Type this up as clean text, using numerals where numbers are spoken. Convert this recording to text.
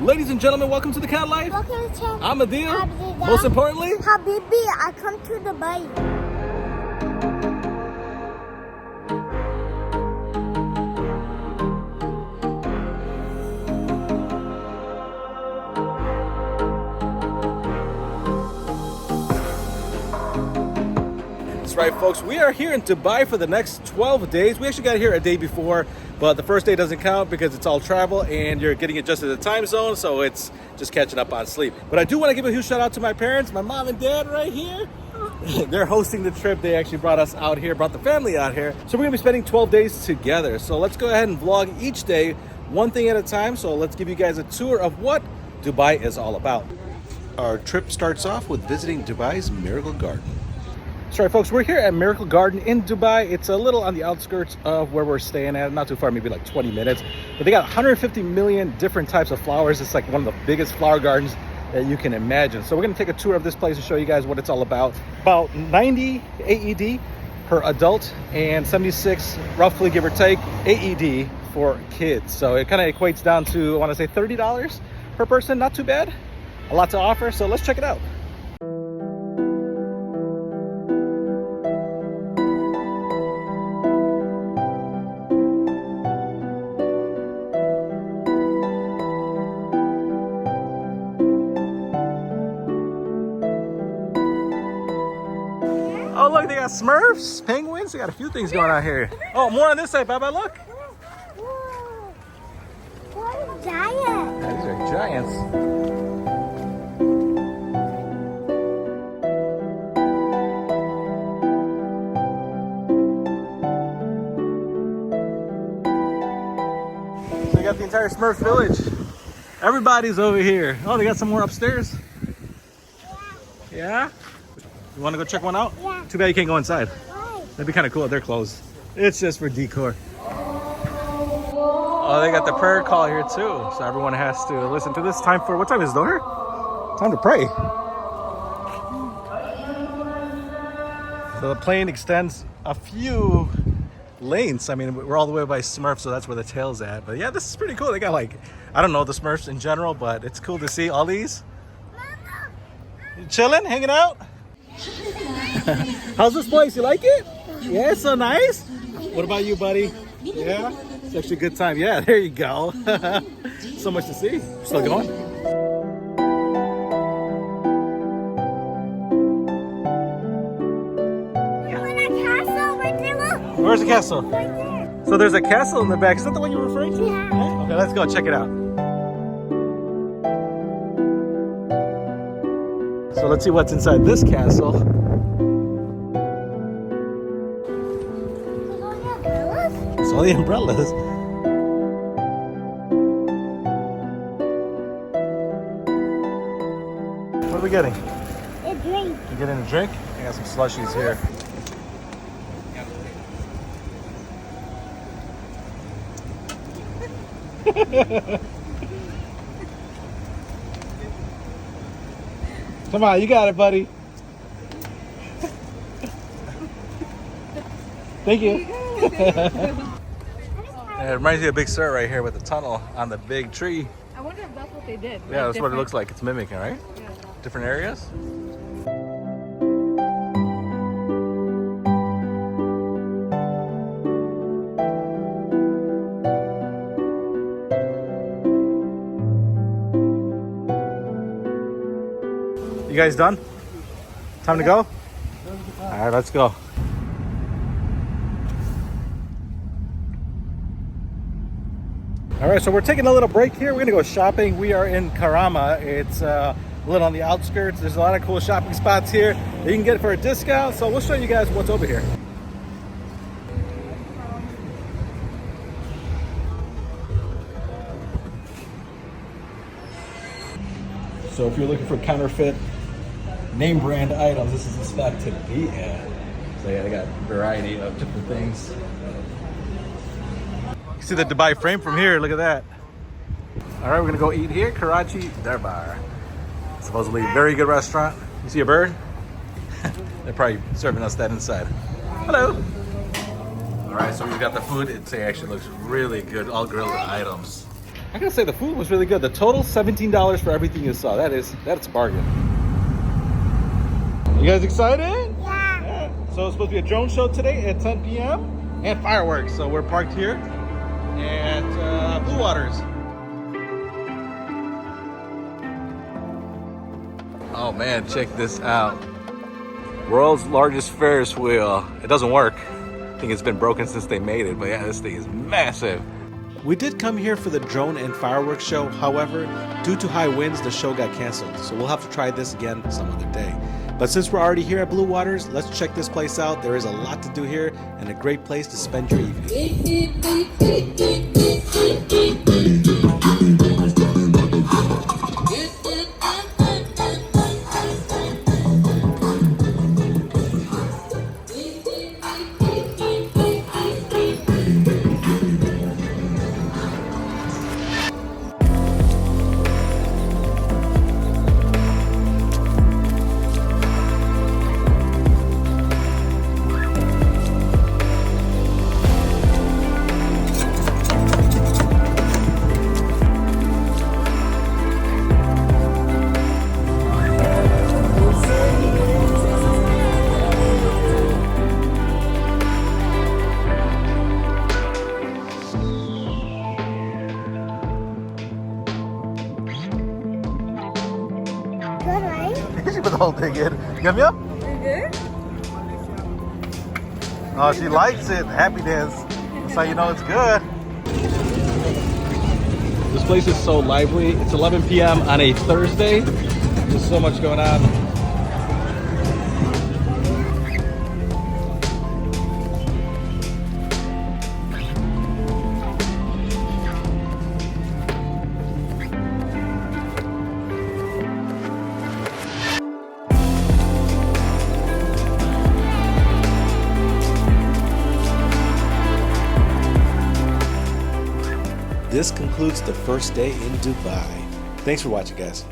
Ladies and gentlemen, welcome to the Cat Life. Welcome to the channel. I'm Adil. Most importantly, Habibi, I come to Dubai. that's right, folks. We are here in Dubai for the next 12 days. We actually got here a day before, but the first day doesn't count because it's all travel and you're getting adjusted to the time zone, so it's just catching up on sleep. But I do want to give a huge shout out to my parents, my mom and dad right here. They're hosting the trip. They actually brought us out here, brought the family out here. So we're gonna be spending 12 days together. So let's go ahead and vlog each day, one thing at a time. So let's give you guys a tour of what Dubai is all about. Our trip starts off with visiting Dubai's Miracle Garden. That's right, folks, we're here at Miracle Garden in Dubai. It's a little on the outskirts of where we're staying at, not too far, maybe like 20 minutes. But they got 150 million different types of flowers. It's like one of the biggest flower gardens that you can imagine. So we're gonna take a tour of this place and show you guys what it's all about. About 90 AED per adult and 76, roughly give or take, AED for kids. So it kind of equates down to, I wanna say $30 per person, not too bad. A lot to offer, so let's check it out. Oh, look, they got Smurfs, penguins. They got a few things going on here. Oh, more on this side, Baba, look. Whoa. What a giant. Yeah, these are giants. So you got the entire Smurf village. Everybody's over here. Oh, they got some more upstairs. Yeah? You want to go check one out? Yeah. Too bad you can't go inside. Why? That'd be kind of cool if they're closed. It's just for decor. Oh, they got the prayer call here too. So everyone has to listen to this. Time for, what time is it over? Time to pray. So the plane extends a few lanes. I mean, we're all the way by Smurf, so that's where the tail's at. But yeah, this is pretty cool. They got like, I don't know the Smurfs in general, but it's cool to see all these. You chilling, hanging out? How's this place? You like it? Yeah, it's so nice. What about you, buddy? Yeah? It's actually a good time. Yeah, there you go. So much to see. Still going? Where's the castle? Right there. So there's a castle in the back. Is that the one you were referring to? Yeah. Okay, let's go check it out. So let's see what's inside this castle. It's all the umbrellas. What are we getting? A drink. You getting a drink? I got some slushies here. Come on, you got it, buddy. Thank you. It reminds me of Big Sur right here with the tunnel on the big tree. I wonder if that's what they did. Yeah, that's what it looks like. It's mimicking, right? Yeah. Different areas. You guys done? Time to go? All right, let's go. All right, so we're taking a little break here. We're gonna go shopping. We are in Karama. It's a little on the outskirts. There's a lot of cool shopping spots here that you can get for a discount. So we'll show you guys what's over here. So if you're looking for counterfeit name brand items, this is the spot to be at. So yeah, they got a variety of different things. You see the Dubai frame from here, look at that. All right, we're gonna go eat here, Karachi Darbar. Supposedly a very good restaurant. You see a bird? They're probably serving us that inside. Hello. All right, so we got the food. It actually looks really good, all grilled items. I gotta say the food was really good. The total $17 for everything you saw. That's a bargain. You guys excited? Yeah. So it's supposed to be a drone show today at 10 p.m. and fireworks. So we're parked here at Bluewaters. Oh man, check this out. World's largest Ferris wheel. It doesn't work. I think it's been broken since they made it, but yeah, this thing is massive. We did come here for the drone and fireworks show. However, due to high winds, the show got canceled. So we'll have to try this again some other day. But since we're already here at Bluewaters, let's check this place out. There is a lot to do here and a great place to spend your evening. Good, right? She put the whole thing in. Yum yum? Oh, she likes it. Happy dance. That's how you know it's good. This place is so lively. It's 11 p.m. on a Thursday. There's so much going on. This concludes the first day in Dubai. Thanks for watching, guys.